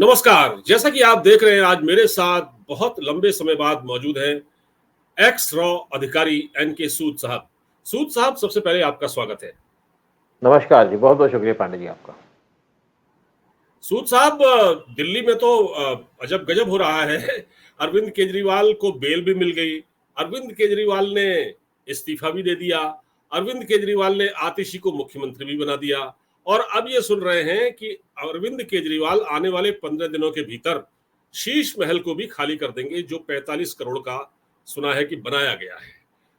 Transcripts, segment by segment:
नमस्कार। जैसा कि आप देख रहे हैं, आज मेरे साथ बहुत लंबे समय बाद मौजूद हैं एक्स रॉ अधिकारी एनके सूद साहब। सूद साहब, सबसे पहले आपका स्वागत है। नमस्कार जी, बहुत बहुत शुक्रिया पांडे जी आपका। सूद साहब, दिल्ली में तो अजब गजब हो रहा है। अरविंद केजरीवाल को बेल भी मिल गई। अरविंद केजरीवाल ने इस्तीफा भी दे दिया। अरविंद केजरीवाल ने आतिशी को मुख्यमंत्री भी बना दिया। और अब ये सुन रहे हैं कि अरविंद केजरीवाल आने वाले 15 दिनों के भीतर शीश महल को भी खाली कर देंगे, जो 45 करोड़ का सुना है कि बनाया गया है,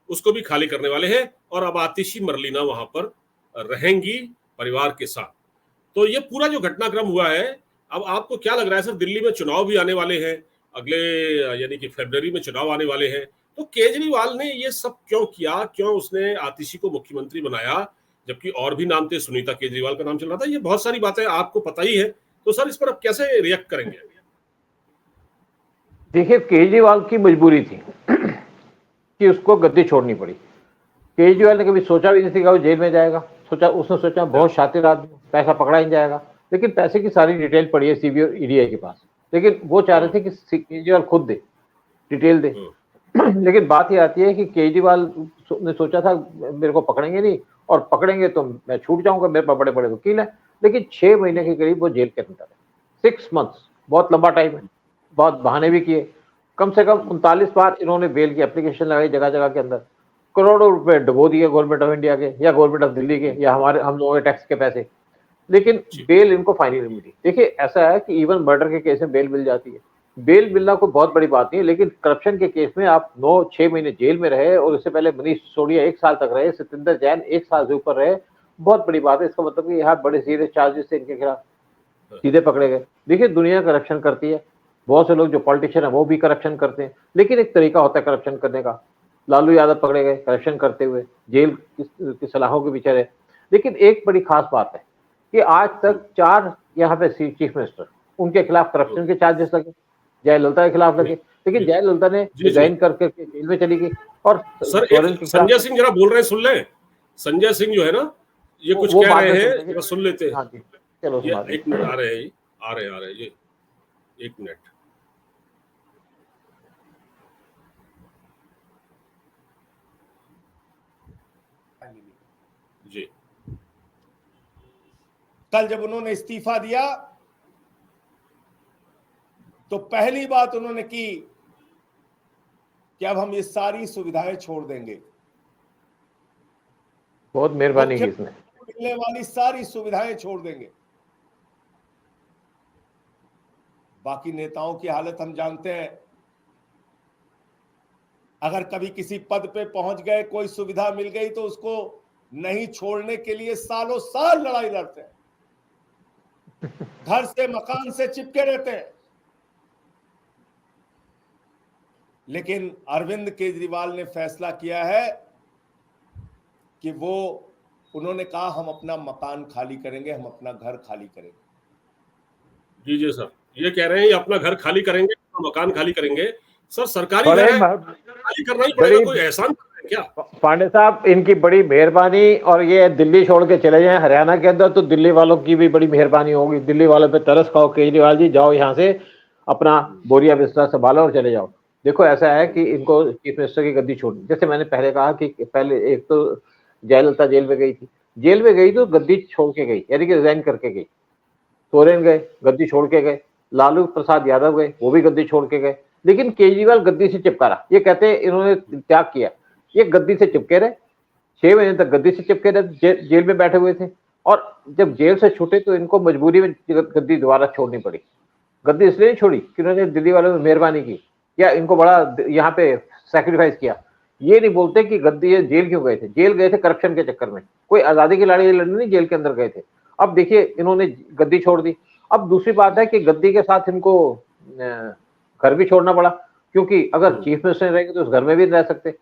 उसको भी खाली करने वाले हैं। और अब आतिशी मरलीना वहां पर रहेंगी परिवार के साथ। तो ये पूरा जो घटनाक्रम हुआ है, अब आपको क्या लग रहा है सर? दिल्ली में चुनाव भी आने वाले हैं अगले, यानी कि फरवरी में चुनाव आने वाले हैं। तो केजरीवाल ने ये सब क्यों किया? क्यों उसने आतिशी को मुख्यमंत्री बनाया, जबकि और भी नाम थे, सुनीता केजरीवाल का नाम चल रहा था। ये बहुत सारी बातें आपको पता ही है। तो सर, इस पर आप कैसे रिएक्ट करेंगे? देखिए, केजरीवाल की मजबूरी थी कि उसको गद्दी छोड़नी पड़ी। केजरीवाल ने कभी सोचा भी नहीं था कि वो जेल में जाएगा। उसने सोचा बहुत शातिर आदमी, पैसा पकड़ा ही जाएगा। लेकिन पैसे की सारी डिटेल पड़ी है सीबीआई और ईडीआई के पास। लेकिन वो चाह रहे थे कि केजरीवाल खुद दे, डिटेल दे। लेकिन बात ये आती है कि केजरीवाल ने सोचा था मेरे को पकड़ेंगे नहीं, और पकड़ेंगे तो मैं छूट जाऊंगा, मेरे पास बड़े बड़े वकील हैं। लेकिन 6 महीने के करीब वो जेल के अंदर है। 6 मंथ्स बहुत लंबा टाइम है। बहुत बहाने भी किए, कम से कम 39 बार इन्होंने बेल की एप्लीकेशन लगाई जगह जगह के अंदर। करोड़ों रुपए डुबो दिए गवर्नमेंट ऑफ इंडिया के या गवर्नमेंट ऑफ दिल्ली के या हम लोगों के टैक्स के पैसे। लेकिन बेल इनको फाइनली मिली। देखिए, ऐसा है कि इवन मर्डर के केस में बेल मिल जाती है। बेल मिलना कोई बहुत बड़ी बात नहीं है, लेकिन करप्शन के केस में आप 9-6 महीने जेल में रहे, और उससे पहले मनीष सिसोदिया 1 साल तक रहे, सत्येंद्र जैन 1 साल से ऊपर रहे, बहुत बड़ी बात है। इसका मतलब कि यहाँ बड़े सीरियस चार्जेस से इनके खिलाफ सीधे पकड़े गए। देखिए, दुनिया करप्शन करती है, बहुत से लोग जो पॉलिटिशियन है वो भी करप्शन करते हैं, लेकिन एक तरीका होता है करप्शन करने का। लालू यादव पकड़े गए करप्शन करते हुए, जेल की सलाहों के पीछे रहे। लेकिन एक बड़ी खास बात है कि आज तक 4 यहाँ पे चीफ मिनिस्टर, उनके खिलाफ करप्शन के चार्जेस लगे। जयललिता के खिलाफ लगे, लेकिन जयललिता ने रिजाइन करके जेल में चली गई। और सर, एक संजय सिंह जरा बोल रहे हैं, सुन लें। संजय सिंह जो है ना, ये कुछ कह रहे हैं, जरा सुन लेते हैं। हाँ जी, चलो ये 1 मिनट, आ रहे हैं, आ रहे हैं ये 1 मिनट। जी। कल जब उन्होंने इस्तीफा दिया तो पहली बात उन्होंने की कि अब हम ये सारी सुविधाएं छोड़ देंगे। बहुत मेहरबानी की इसने। मिलने वाली सारी सुविधाएं छोड़ देंगे। बाकी नेताओं की हालत हम जानते हैं। अगर कभी किसी पद पे पहुंच गए, कोई सुविधा मिल गई, तो उसको नहीं छोड़ने के लिए सालों साल लड़ाई लड़ते हैं, घर से मकान से चिपके रहते हैं। लेकिन अरविंद केजरीवाल ने फैसला किया है कि उन्होंने कहा हम अपना मकान खाली करेंगे, हम अपना घर खाली करेंगे। जी जी सर, ये कह रहे हैं अपना घर खाली करेंगे, मकान खाली करेंगे। सर, सरकारी घर खाली करना ही पड़ेगा, कोई एहसान क्या? पांडे साहब, इनकी बड़ी मेहरबानी। और ये दिल्ली छोड़ के चले जाएं हरियाणा के अंदर, तो दिल्ली वालों की भी बड़ी मेहरबानी होगी। दिल्ली वालों पे तरस खाओ। केजरीवाल जी, जाओ यहाँ से, अपना बोरिया बिस्तर संभालो और चले जाओ। देखो, ऐसा है कि इनको चीफ मिनिस्टर की गद्दी छोड़नी, जैसे मैंने पहले कहा कि पहले एक तो जयललिता जेल में गई थी। जेल में गई तो गद्दी छोड़ के गई, यानी कि रिजाइन करके गई। सोरेन गए, गद्दी छोड़ के गए। लालू प्रसाद यादव गए, वो भी गद्दी छोड़ के गए। लेकिन केजरीवाल गद्दी से चिपका रहा। ये कहते हैं इन्होंने त्याग किया, ये गद्दी से चिपके रहे। 6 महीने तक गद्दी से चिपके रहे, जेल में बैठे हुए थे। और जब जेल से छूटे तो इनको मजबूरी में गद्दी दोबारा छोड़नी पड़ी। गद्दी इसलिए नहीं छोड़ी कि उन्होंने दिल्ली वालों ने मेहरबानी की या इनको बड़ा यहाँ पे सैक्रिफाइस किया। ये नहीं बोलते कि गद्दी जेल क्यों गए थे। जेल गए थे करप्शन के चक्कर में, कोई आजादी की लड़ाई लड़ने नहीं जेल के अंदर गए थे। अब देखिए, इन्होंने गद्दी छोड़ दी। अब दूसरी बात है कि गद्दी के साथ इनको घर भी छोड़ना पड़ा, क्योंकि अगर चीफ मिनिस्टर रहेंगे तो उस घर में भी रह सकते।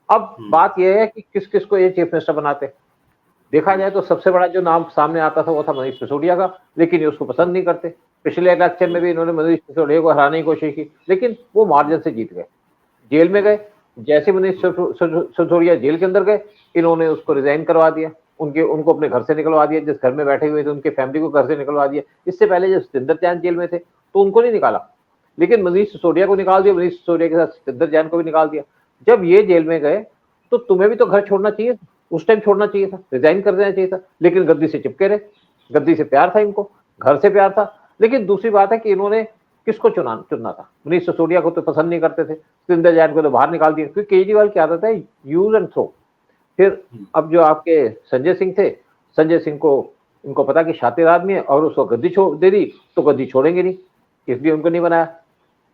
अब बात यह है कि किस किस को ये चीफ मिनिस्टर बनाते। देखा जाए तो सबसे बड़ा जो नाम सामने आता था वो था मनीष सिसोदिया का, लेकिन ये उसको पसंद नहीं करते। पिछले इलेक्शन में भी इन्होंने मनीष सिसोदिया को हराने की कोशिश की, लेकिन वो मार्जिन से जीत गए, जेल में गए। जैसे मनीष सिसोदिया जेल के अंदर गए, इन्होंने उसको रिजाइन करवा दिया, उनको अपने घर से निकलवा दिया। जिस घर में बैठे हुए थे उनके फैमिली को घर से निकलवा दिया। इससे पहले जब सत्येंद्र जैन जेल में थे तो उनको नहीं निकाला, लेकिन मनीष सिसोदिया को निकाल दिया, मनीष सिसोदिया के साथ सत्येंद्र जैन को भी निकाल दिया। जब ये जेल में गए तो तुम्हें भी तो घर छोड़ना चाहिए, उस टाइम छोड़ना चाहिए था, रिजाइन कर देना चाहिए था, लेकिन गद्दी से चिपके रहे। गद्दी से प्यार था इनको, घर से प्यार था। लेकिन दूसरी बात है कि इन्होंने किसको चुनना था। मनीष सिसोदिया को तो पसंद नहीं करते थे, सत्येंद्र जैन को तो बाहर निकाल दिया, क्योंकि केजरीवाल की आदत है यूज एंड थ्रो। फिर अब जो आपके संजय सिंह थे, संजय सिंह को इनको पता कि शातिर आदमी है और उसको गद्दी छोड़ दे दी तो गद्दी छोड़ेंगे नहीं, इसलिए उनको नहीं बनाया।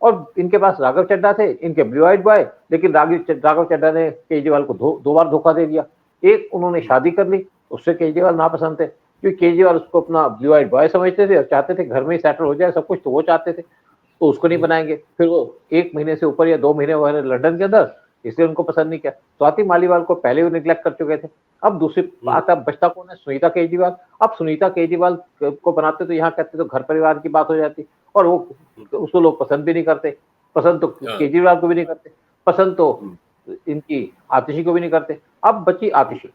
और इनके पास राघव चड्ढा थे, इनके ब्लू आइट बॉय, लेकिन राघव चड्ढा ने केजरीवाल को दो बार धोखा दे दिया। एक उन्होंने शादी कर ली, उससे केजरीवाल नापसंद थे, क्योंकि केजरीवाल उसको अपना ब्लू आइट बॉय समझते थे और चाहते थे घर में ही सेटल हो जाए सब कुछ, तो वो चाहते थे, तो उसको नहीं बनाएंगे। फिर वो 1 महीने से ऊपर या 2 महीने हुए लंदन के अंदर, इसलिए उनको पसंद नहीं किया। स्वाति मालीवाल को पहले भी निगलेक्ट कर चुके थे। अब दूसरी बात, अब बचता कौन है? सुनीता केजरीवाल। अब सुनीता केजरीवाल को बनाते तो यहाँ कहते तो घर परिवार की बात हो जाती, और वो उसको लोग पसंद भी नहीं करते। पसंद तो केजरीवाल को भी नहीं करते, पसंद तो इनकी आतिशी को भी नहीं करते। अब बची आतिशी।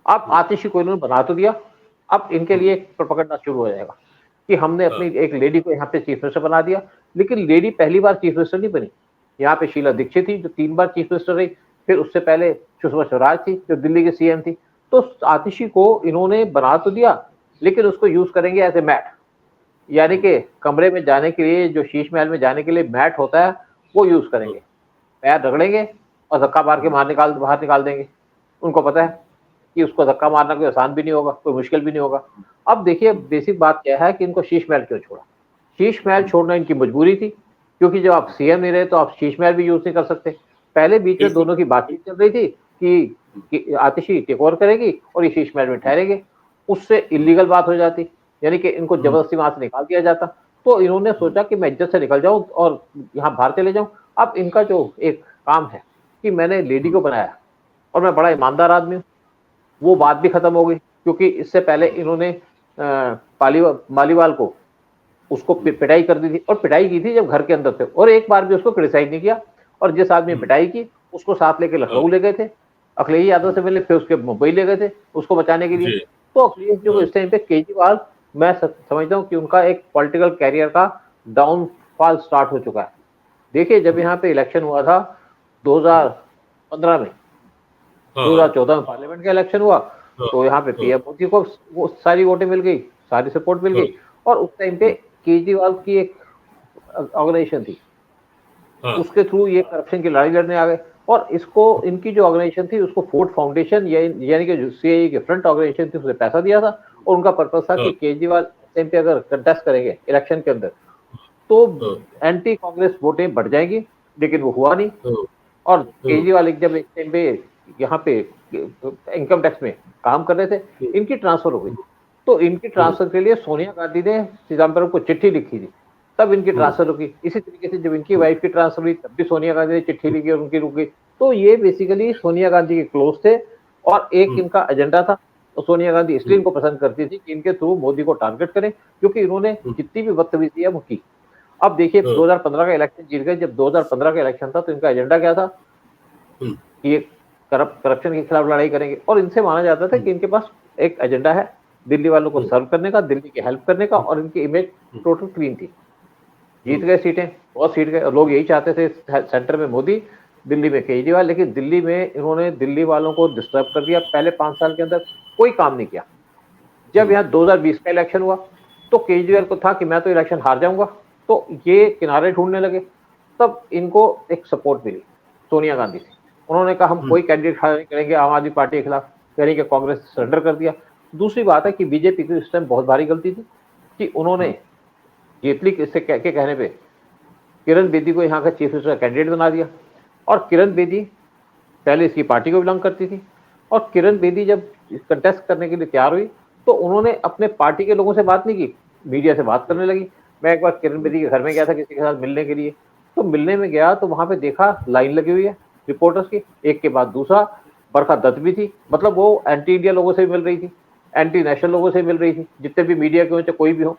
अब आतिशी को इन्होंने बना तो दिया, अब इनके लिए प्रोपेगेंडा शुरू हो जाएगा कि हमने अपनी एक लेडी को यहाँ पे चीफ मिनिस्टर बना दिया। लेकिन लेडी पहली बार चीफ मिनिस्टर नहीं बनी। यहाँ पे शीला दीक्षित थी जो 3 बार चीफ मिनिस्टर रही, फिर उससे पहले सुषमा स्वराज थी जो दिल्ली के सीएम थी। तो आतिशी को इन्होंने बना तो दिया, लेकिन उसको यूज करेंगे एज ए मैट, यानी कि कमरे में जाने के लिए, जो शीश महल में जाने के लिए मैट होता है, वो यूज करेंगे। पैर रगड़ेंगे और धक्का मार के बाहर निकाल देंगे। उनको पता है कि उसको धक्का मारना कोई आसान भी नहीं होगा, कोई मुश्किल भी नहीं होगा। अब देखिए बेसिक बात क्या है कि इनको शीश महल क्यों छोड़ा। शीश महल छोड़ना इनकी मजबूरी थी, क्योंकि जब आप सीएम नहीं रहे तो आप शीश महल भी यूज नहीं कर सकते। पहले बीच में दोनों की बातचीत चल रही थी कि आतिशी टेक ओवर करेगी और ये शीश महल में ठहरेंगे, उससे इलीगल बात हो जाती, यानी कि इनको जबरदस्ती वहां से निकाल दिया जाता। तो इन्होंने सोचा कि मैं इज्जत से निकल जाऊं और यहाँ बाहर चले जाऊं। अब इनका जो एक काम है कि मैंने लेडी को बनाया और मैं बड़ा ईमानदार आदमी हूँ, वो बात भी खत्म हो गई, क्योंकि इससे पहले इन्होंने मालीवाल को उसको पिटाई कर दी थी, और पिटाई की थी जब घर के अंदर थे, और एक बार भी उसको क्रिटिसाइज नहीं किया। और जिस आदमी पिटाई की उसको साथ लेके लखनऊ ले गए थे, अखिलेश यादव से मिले, फिर उसके मुंबई ले गए थे उसको बचाने के लिए। तो अखिलेश जो इस टाइम पे केजरीवाल, मैं समझता हूँ कि उनका एक पॉलिटिकल कैरियर का डाउनफॉल स्टार्ट हो चुका है। देखिए जब यहाँ पे इलेक्शन हुआ था 2015 में, 2014 में पार्लियामेंट का इलेक्शन हुआ, तो यहाँ पे पीएम मोदी को वो सारी वोटें मिल गई, सारी सपोर्ट मिल गई, और उस टाइम पे केजरीवाल की एक ऑर्गेनाइजेशन थी, उसके थ्रू ये करप्शन की लड़ाई लड़ने आ गए। और इसको, इनकी जो ऑर्गेनाइजेशन थी उसको फोर्ट फाउंडेशन यानी कि जो सीआईए की फ्रंट ऑर्गेनाइजेशन थी, उसने पैसा दिया था, और उनका पर्पस था कि केजरीवाल टाइम पे अगर कंटेस्ट करेंगे इलेक्शन के अंदर तो एंटी कांग्रेस वोटें बढ़ जाएंगी, लेकिन वो हुआ नहीं। और केजरीवाल जब एक टाइम पे यहाँ पे इनकम टैक्स में काम कर रहे थे, इनकी ट्रांसफर हो गई। तो इनकी ट्रांसफर के लिए सोनिया गांधी ने चिदम्बरम को चिट्ठी लिखी थी, तब इनकी ट्रांसफर रुकी। इसी तरीके से जब इनकी वाइफ की ट्रांसफर हुई तब भी सोनिया गांधी ने चिट्ठी लिखी और उनकी रुक गई। तो ये बेसिकली सोनिया गांधी के क्लोज थे, और एक इनका एजेंडा था। तो सोनिया गांधी इसलिए इनको पसंद करती थी कि इनके थ्रू मोदी को टारगेट करें, क्योंकि इन्होंने जितनी भी बदतमीजी है वो की। अब देखिए 2015 का इलेक्शन जीत गए। जब 2015 का इलेक्शन था तो इनका एजेंडा क्या था कि ये करप्शन के खिलाफ लड़ाई करेंगे, और इनसे माना जाता था कि इनके पास एक एजेंडा है दिल्ली वालों को सर्व करने का, दिल्ली की हेल्प करने का, और इनकी इमेज टोटल क्लीन थी। जीत गए सीटें, बहुत सीट गए, और लोग यही चाहते थे सेंटर में मोदी, दिल्ली में केजरीवाल। लेकिन दिल्ली में इन्होंने दिल्ली वालों को डिस्टर्ब कर दिया। पहले 5 साल के अंदर कोई काम नहीं किया। जब यहाँ 2020 का इलेक्शन हुआ तो केजरीवाल को था कि मैं तो इलेक्शन हार जाऊंगा, तो ये किनारे ढूंढने लगे। तब इनको एक सपोर्ट मिली सोनिया गांधी से। उन्होंने कहा हम कोई कैंडिडेट खड़ा नहीं करेंगे आम आदमी पार्टी के खिलाफ, यानी कि कांग्रेस सरेंडर कर दिया। दूसरी बात है कि बीजेपी की इस टाइम बहुत भारी गलती थी कि उन्होंने जेटली के कहने पे किरण बेदी को यहाँ का चीफ मिनिस्टर कैंडिडेट बना दिया। और किरण बेदी पहले इसकी पार्टी को बिलोंग करती थी, और किरण बेदी जब कंटेस्ट करने के लिए तैयार हुई तो उन्होंने अपने पार्टी के लोगों से बात नहीं की, मीडिया से बात करने लगी। मैं एक बार किरण बेदी के घर में गया था किसी के साथ मिलने के लिए, तो मिलने में गया तो वहां पे देखा लाइन लगी हुई है रिपोर्टर्स की, एक के बाद दूसरा। बरखा दत्त भी थी, मतलब वो एंटी इंडिया लोगों से मिल रही थी, एंटी नेशनल लोगों से मिल रही थी, जितने भी मीडिया के हो चाहे कोई भी हो।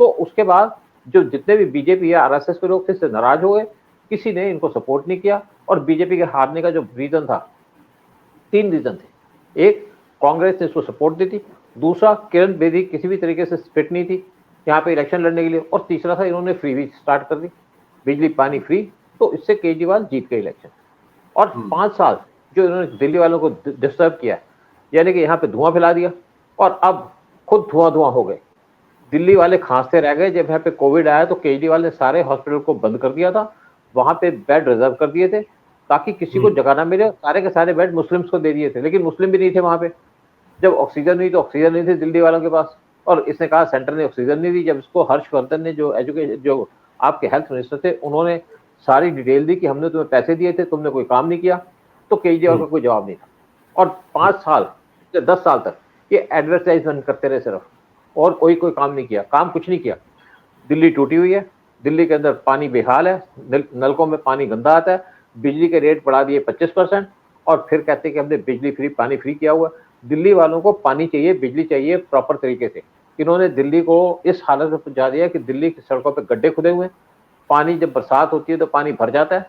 तो उसके बाद जो जितने भी बीजेपी या आरएसएस के लोग थे इससे नाराज हो गए, किसी ने इनको सपोर्ट नहीं किया। और बीजेपी के हारने का जो रीजन था, 3 रीजन थे। एक, कांग्रेस ने इसको सपोर्ट दी थी। दूसरा, किरण बेदी किसी भी तरीके से फिट नहीं थी, यहाँ पे इलेक्शन लड़ने के लिए, और तीसरा था इन्होंने फ्री भी स्टार्ट कर दी, बिजली पानी फ्री, तो इससे केजरीवाल जीत गए इलेक्शन। और 5 साल जो इन्होंने दिल्ली वालों को डिस्टर्ब किया, यानी कि यहाँ पे धुआं फैला दिया, और अब खुद धुआं हो गए। दिल्ली वाले खांसते रह गए। जब यहाँ पे कोविड आया तो केजरीवाल ने सारे हॉस्पिटल को बंद कर दिया था, वहां पे बेड रिजर्व कर दिए थे ताकि किसी को जगह ना मिले। सारे के सारे बेड मुस्लिम्स को दे दिए थे, लेकिन मुस्लिम भी नहीं थे वहां पे। जब ऑक्सीजन नहीं तो ऑक्सीजन नहीं थी दिल्ली वालों के पास, और इसने कहा सेंटर ने ऑक्सीजन नहीं दी। जब इसको हर्षवर्धन ने, जो एजुकेशन, जो आपके हेल्थ मिनिस्टर थे, उन्होंने सारी डिटेल दी कि हमने तुम्हें पैसे दिए थे, तुमने कोई काम नहीं किया, तो केजरीवाल का कोई जवाब नहीं था। और 5 साल या 10 साल तक ये एडवर्टाइजमेंट करते रहे सिर्फ, और कोई काम नहीं किया, काम कुछ नहीं किया। दिल्ली टूटी हुई है, दिल्ली के अंदर पानी बेहाल है, नलकों में पानी गंदा आता है, बिजली के रेट बढ़ा दिए 25%, और फिर कहते हैं कि हमने बिजली फ्री पानी फ्री किया हुआ। दिल्ली वालों को पानी चाहिए, बिजली चाहिए प्रॉपर तरीके से। इन्होंने दिल्ली को इस हालत में पहुंचा दिया कि दिल्ली की सड़कों पर गड्ढे खुदे हुए हैं, पानी जब बरसात होती है तो पानी भर जाता है।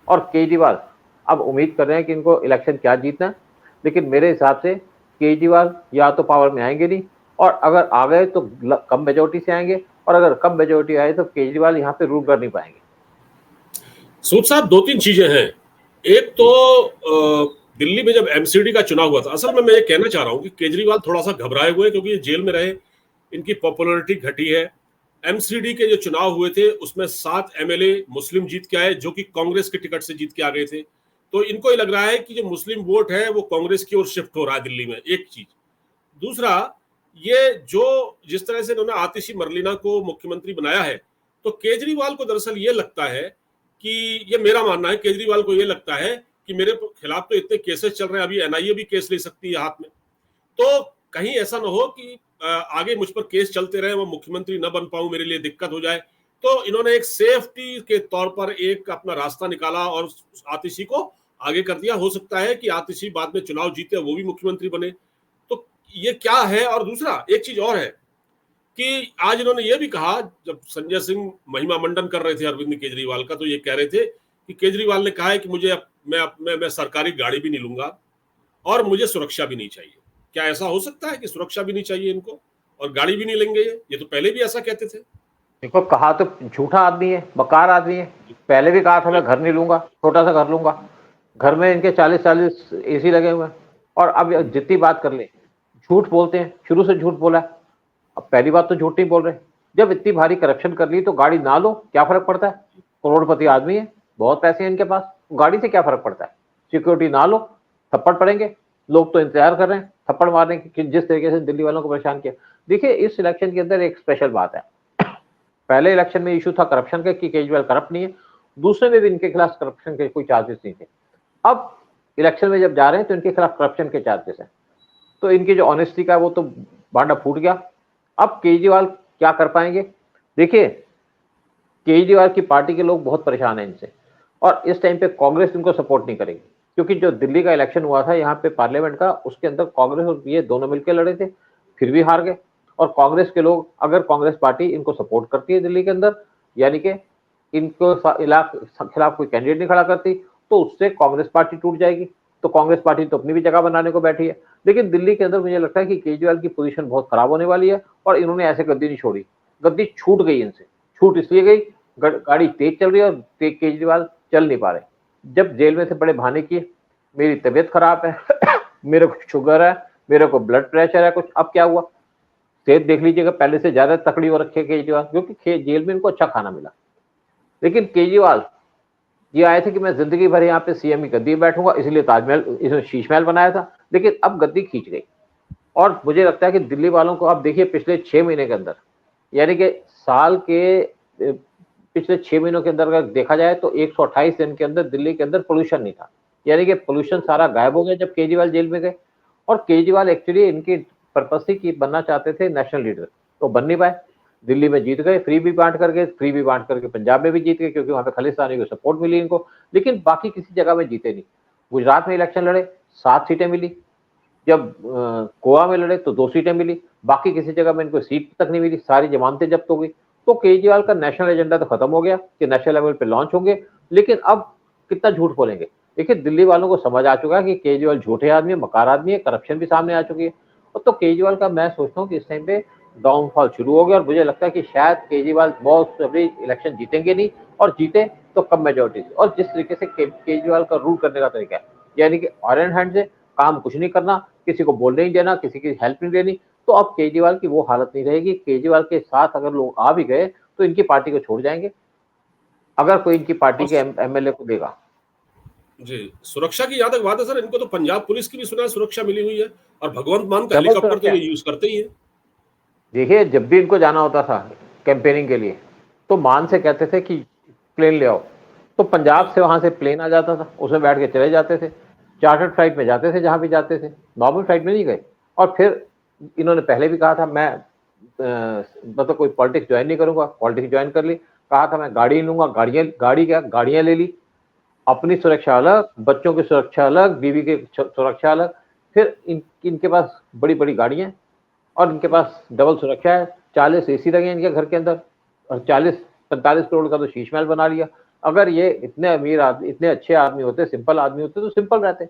और केजरीवाल अब उम्मीद कर रहे हैं कि इनको इलेक्शन क्या जीतना है, लेकिन मेरे हिसाब से केजरीवाल या तो पावर में आएंगे नहीं, और अगर आ गए तो कम मेजोरिटी से आएंगे, और अगर कम मेजोरिटी आए तो केजरीवाल यहाँ पे रूल कर नहीं पाएंगे। सूद साहब, 2-3 चीजें हैं। एक तो दिल्ली में जब एमसीडी का चुनाव हुआ था, असल में मैं ये कहना चाह रहा हूं कि केजरीवाल थोड़ा सा घबराए हुए, क्योंकि ये जेल में रहे, इनकी पॉपुलैरिटी घटी है। एमसीडी के जो चुनाव हुए थे उसमें 7 एमएलए मुस्लिम जीत के आए, जो कि कांग्रेस के टिकट से जीत के आ गए थे। तो इनको ये लग रहा है कि जो मुस्लिम वोट है वो कांग्रेस की ओर शिफ्ट हो रहा है दिल्ली में, एक चीज। दूसरा, ये जो जिस तरह से इन्होंने आतिशी मरलीना को मुख्यमंत्री बनाया है, तो केजरीवाल को दरअसल ये लगता है कि, ये मेरा मानना है, केजरीवाल को ये लगता है कि मेरे खिलाफ तो इतने केसेस चल रहे हैं, अभी एनआईए भी केस ले सकती है हाथ में, तो कहीं ऐसा ना हो कि आगे मुझ पर केस चलते रहे, वो मुख्यमंत्री न बन पाऊं, मेरे लिए दिक्कत हो जाए। तो इन्होंने एक सेफ्टी के तौर पर एक अपना रास्ता निकाला और आतिशी को आगे कर दिया। हो सकता है कि आतिशी बाद में चुनाव जीते, वो भी मुख्यमंत्री बने। तो ये क्या है। और दूसरा एक चीज और है कि आज इन्होंने ये भी कहा, जब संजय सिंह महिमा मंडन कर रहे थे अरविंद केजरीवाल का, तो ये कह रहे थे कि केजरीवाल ने कहा है कि मुझे मैं सरकारी गाड़ी भी नहीं लूंगा और मुझे सुरक्षा भी नहीं चाहिए। क्या ऐसा हो सकता है कि सुरक्षा भी नहीं चाहिए इनको और गाड़ी भी नहीं लेंगे? ये तो पहले भी ऐसा कहते थे। देखो, कहा तो झूठा आदमी है, बकार आदमी है। पहले भी कहा था मैं घर नहीं लूंगा, छोटा सा घर लूंगा। घर में इनके 40 एसी लगे हुए हैं, और अब जितनी बात कर ले झूठ बोलते हैं, शुरू से झूठ बोला। अब पहली बात तो झूठ नहीं बोल रहे। जब इतनी भारी करप्शन कर ली तो गाड़ी ना लो, क्या फर्क पड़ता है? करोड़पति आदमी है, बहुत पैसे हैं इनके पास, गाड़ी से क्या फर्क पड़ता है? सिक्योरिटी ना लो, थप्पड़ पड़ेंगे। लोग तो इंतजार कर रहे हैं थप्पड़ मारने की, जिस तरीके से दिल्ली वालों को परेशान किया। देखिए, इस इलेक्शन के अंदर एक स्पेशल बात है। पहले इलेक्शन में इशू था करप्शन का कि केजरीवाल करप्ट नहीं है, दूसरे में भी इनके खिलाफ करप्शन के कोई चार्जेस नहीं थे। अब इलेक्शन में जब जा रहे हैं तो इनके खिलाफ करप्शन के चार्जेस हैं, तो इनकी जो ऑनेस्टी का वो तो भांडा फूट गया। अब केजरीवाल क्या कर पाएंगे? देखिए, केजरीवाल की पार्टी के लोग बहुत परेशान हैं इनसे, और इस टाइम पे कांग्रेस इनको सपोर्ट नहीं करेगी, क्योंकि जो दिल्ली का इलेक्शन हुआ था यहाँ पे पार्लियामेंट का, उसके अंदर कांग्रेस और ये दोनों मिलकर लड़े थे, फिर भी हार गए। और कांग्रेस के लोग, अगर कांग्रेस पार्टी इनको सपोर्ट करती है दिल्ली के अंदर, यानी कि इनको खिलाफ कोई कैंडिडेट नहीं खड़ा करती, तो उससे कांग्रेस पार्टी टूट जाएगी। तो कांग्रेस पार्टी तो अपनी भी जगह बनाने को बैठी है। लेकिन दिल्ली के अंदर मुझे लगता है कि केजरीवाल की पोजीशन बहुत खराब होने वाली है, और इन्होंने ऐसे गद्दी नहीं छोड़ी। गद्दी छूट गई इनसे, छूट इसलिए गई, गाड़ी तेज चल रही है और केजरीवाल चल नहीं पा रहे। जब जेल में से बड़े बहाने किए, मेरी तबीयत खराब है मेरे को शुगर है, मेरे को ब्लड प्रेशर है कुछ। अब क्या हुआ? सेहत देख लीजिएगा, पहले से ज्यादा तकड़ी हो रखी है केजरीवाल, क्योंकि जेल में इनको अच्छा खाना मिला। लेकिन केजरीवाल ये आए थे कि मैं जिंदगी भर यहाँ पे सीएम की गद्दी बैठूंगा, इसलिए ताजमहल, इसमें शीश महल बनाया था, लेकिन अब गद्दी खींच गई। और मुझे लगता है कि दिल्ली वालों को, आप देखिए पिछले 6 महीने के अंदर, यानी कि साल के पिछले 6 महीनों के अंदर अगर देखा जाए तो 128 दिन के अंदर दिल्ली के अंदर पोल्यूशन नहीं था, यानी कि पोल्यूशन सारा गायब हो गया जब केजरीवाल जेल में गए। और केजरीवाल एक्चुअली इनकी पर्पस थी कि बनना चाहते थे नेशनल लीडर, तो बन नहीं पाए। दिल्ली में जीत गए, फ्री भी बांट करके पंजाब में भी जीत गए, क्योंकि वहां पे खालिस्तानी को सपोर्ट मिली इनको। लेकिन बाकी किसी जगह में जीते नहीं। गुजरात में इलेक्शन लड़े, 7 सीटें मिली। जब गोवा में लड़े तो 2 सीटें मिली। बाकी किसी जगह में इनको सीट तक नहीं मिली, सारी जमानतें जब्त हो गई। तो केजरीवाल का नेशनल एजेंडा तो खत्म हो गया कि नेशनल लेवल पे लॉन्च होंगे, लेकिन अब कितना झूठ बोलेंगे? देखिए, दिल्ली वालों को समझ आ चुका है कि केजरीवाल झूठे आदमी है, मकार आदमी है, करप्शन भी सामने आ चुकी है। और तो केजरीवाल का मैं सोचता हूँ कि इस टाइम पे डाउनफॉल शुरू हो गया और मुझे लगता है कि शायद केजरीवाल बहुत अभी इलेक्शन जीतेंगे नहीं, और जीते तो कम मेजोरिटी से। और जिस तरीके से केजरीवाल का रूल करने का तरीका है, यानी कि ऑरेंज हैंड से काम कुछ नहीं करना, किसी को बोलने नहीं देना, किसी की हेल्प नहीं देनी, तो अब केजरीवाल की वो हालत नहीं रहेगी। केजरीवाल के साथ अगर लोग आ भी गए तो इनकी पार्टी को छोड़ जाएंगे, अगर कोई इनकी पार्टी और के एमएलए को देगा। जी, सुरक्षा की जहां तक बात है सर, इनको तो पंजाब पुलिस की भी सुना है सुरक्षा मिली हुई है, और भगवंत मान का डबल हेलीकॉप्टर तो सुरक्षा ये है। यूज करते ही है। देखिए, जब भी इनको जाना होता था कैंपेनिंग के लिए, तो मान से कहते थे कि प्लेन ले आओ, तो पंजाब हाँ से वहां से प्लेन आ जाता था, उसमें बैठ के चले जाते थे, चार्टर्ड फ्लाइट में जाते थे जहां भी जाते थे, नॉर्मल फ्लाइट में नहीं गए। और फिर इन्होंने पहले भी कहा था मैं मतलब कोई पॉलिटिक्स ज्वाइन नहीं करूंगा, पॉलिटिक्स ज्वाइन कर ली, कहा था मैं गाड़ी लूंगा, गाड़ियां ले ली, अपनी सुरक्षा अलग, बच्चों की सुरक्षा अलग, बीवी की सुरक्षा अलग। फिर इनके पास बड़ी बड़ी गाड़ियां, और इनके पास डबल सुरक्षा है, 40 एसी लगे हैं इनके घर के अंदर, और 40-45 करोड़ का तो शीश महल बना लिया। अगर ये इतने अमीर आदमी, इतने अच्छे आदमी होते, सिंपल आदमी होते, तो सिंपल रहते।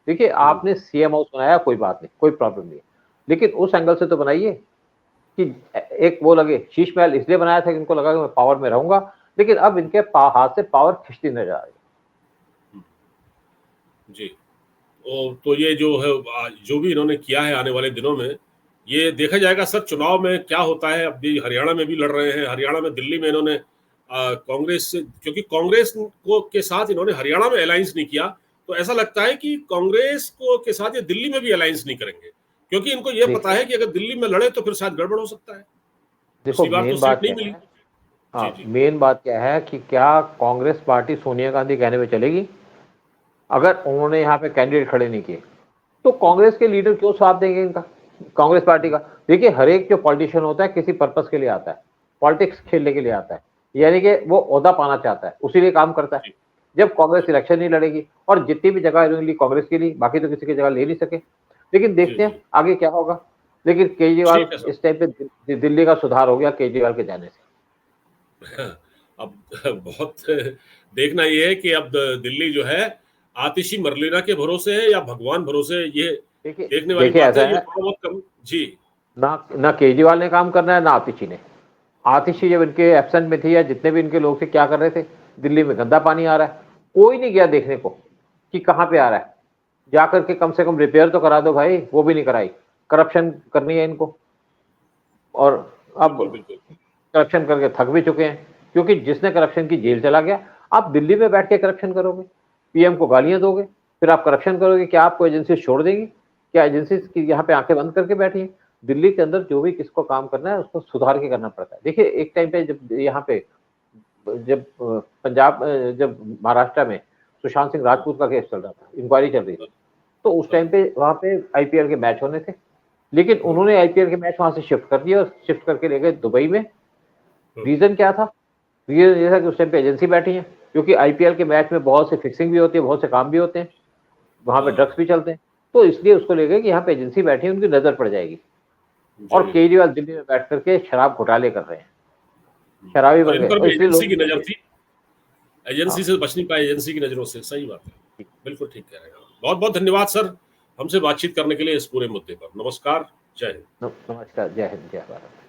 देखिए, आपने सीएम हाउस बनाया, कोई बात नहीं, कोई प्रॉब्लम नहीं है, लेकिन उस एंगल से तो बनाइए कि एक वो लगे, शीश महल इसलिए बनाया था कि इनको लगा कि मैं पावर में रहूंगा, लेकिन अब इनके हाथ से पावर खिंचती नजर आ रही है। जी। तो ये जो है जो भी इन्होंने किया है आने वाले दिनों में, ये देखा जाएगा सर चुनाव में क्या होता है। अब भी हरियाणा में भी लड़ रहे हैं, हरियाणा में, दिल्ली में इन्होंने कांग्रेस से, क्योंकि कांग्रेस को के साथ इन्होंने हरियाणा में अलायंस नहीं किया, तो ऐसा लगता है कि कांग्रेस को के साथ ये दिल्ली में भी अलायंस नहीं करेंगे, क्योंकि इनको ये पता है देखिए, कि अगर दिल्ली में लड़े तो फिर शायद गड़बड़ हो सकता है। देखो पिछली बार तो मेन सीट बात नहीं क्या मिली। है। जी हाँ, जी मेन बात क्या है कि क्या कांग्रेस पार्टी सोनिया गांधी कहने में चलेगी? अगर उन्होंने यहाँ पे कैंडिडेट खड़े नहीं किए, तो कांग्रेस के लीडर क्यों साथ देंगे इनका, कांग्रेस पार्टी का? देखिए, हर एक जो पॉलिटिशियन होता है किसी पर्पस के लिए आता है, पॉलिटिक्स खेलने के लिए आता है, यानी कि वो ओहदा पाना चाहता है, उसी लिए काम करता है। जी जब कांग्रेस इलेक्शन नहीं लड़ेगी, और जितनी भी जगह इन्होंने ली कांग्रेस की ली, बाकी तो किसी की जगह ले नहीं सके, लेकिन जी देखते हैं जी। आगे क्या होगा। लेकिन केजरीवाल, ठीक है सर। इस टाइम पे दिल्ली का सुधार हो गया केजरीवाल के जाने से। अब बहुत देखना ये है कि अब दिल्ली जो है आतिशी मरलीना के भरोसे है या भगवान भरोसे है, ये देखिए, देखने वाली बात ऐसा है। ये है, थोड़ा बहुत कम। जी ना ना केजरीवाल ने काम करना है, ना आतिशी ने। आतिशी जब इनके एब्सेंट में थी, या जितने भी इनके लोग थे, क्या कर रहे थे? दिल्ली में गंदा पानी आ रहा है, कोई नहीं गया देखने को कि कहाँ पे आ रहा है। जाकर के कम से कम रिपेयर तो करा दो भाई, वो भी नहीं कराई। करप्शन करनी है इनको, और अब बिल्कुल बिल्कुल। करप्शन करके थक भी चुके हैं, क्योंकि जिसने करप्शन की जेल चला गया। आप दिल्ली में बैठ के करप्शन करोगे, पीएम को गालियां दोगे, फिर आप करप्शन करोगे, क्या आपको एजेंसी छोड़ देंगी? क्या एजेंसी की यहाँ पे आंखें बंद करके बैठी है? दिल्ली के अंदर जो भी किसको काम करना है, उसको सुधार के करना पड़ता है। देखिए, एक टाइम पे जब यहाँ पे, जब पंजाब, जब महाराष्ट्र में सुशांत सिंह राजपूत का केस चल रहा था, इंक्वायरी चल रही थी, तो उस टाइम पे वहाँ पे आईपीएल के मैच होने थे, लेकिन उन्होंने आईपीएल के मैच वहां से शिफ्ट कर दिया, और शिफ्ट करके ले गए दुबई में। रीजन क्या था? रीजन ये था कि उस टाइम पे एजेंसी बैठी है, क्योंकि आईपीएल के मैच में बहुत से फिक्सिंग भी होती है, बहुत से काम भी होते हैं, वहां पे ड्रग्स भी चलते हैं, तो इसलिए उसको ले गए कि यहाँ पे एजेंसी बैठी है, उनकी नजर पड़ जाएगी। और जी। केजरीवाल दिल्ली में बैठ करके शराब घोटाले कर रहे हैं, शराबी और बन इन गए, पर और भी इसलिए एजेंसी लोग की नजर देखिए। थी, एजेंसी हाँ, से बच नहीं पाए, एजेंसी की नजरों से। सही बात है। बिल्कुल ठीक कह रहे हैं। बहुत बहुत धन्यवाद सर हमसे बातचीत करने के लिए इस पूरे मुद्दे पर। नमस्कार। जय हिंद। नमस्कार, जय हिंद, जय भारत।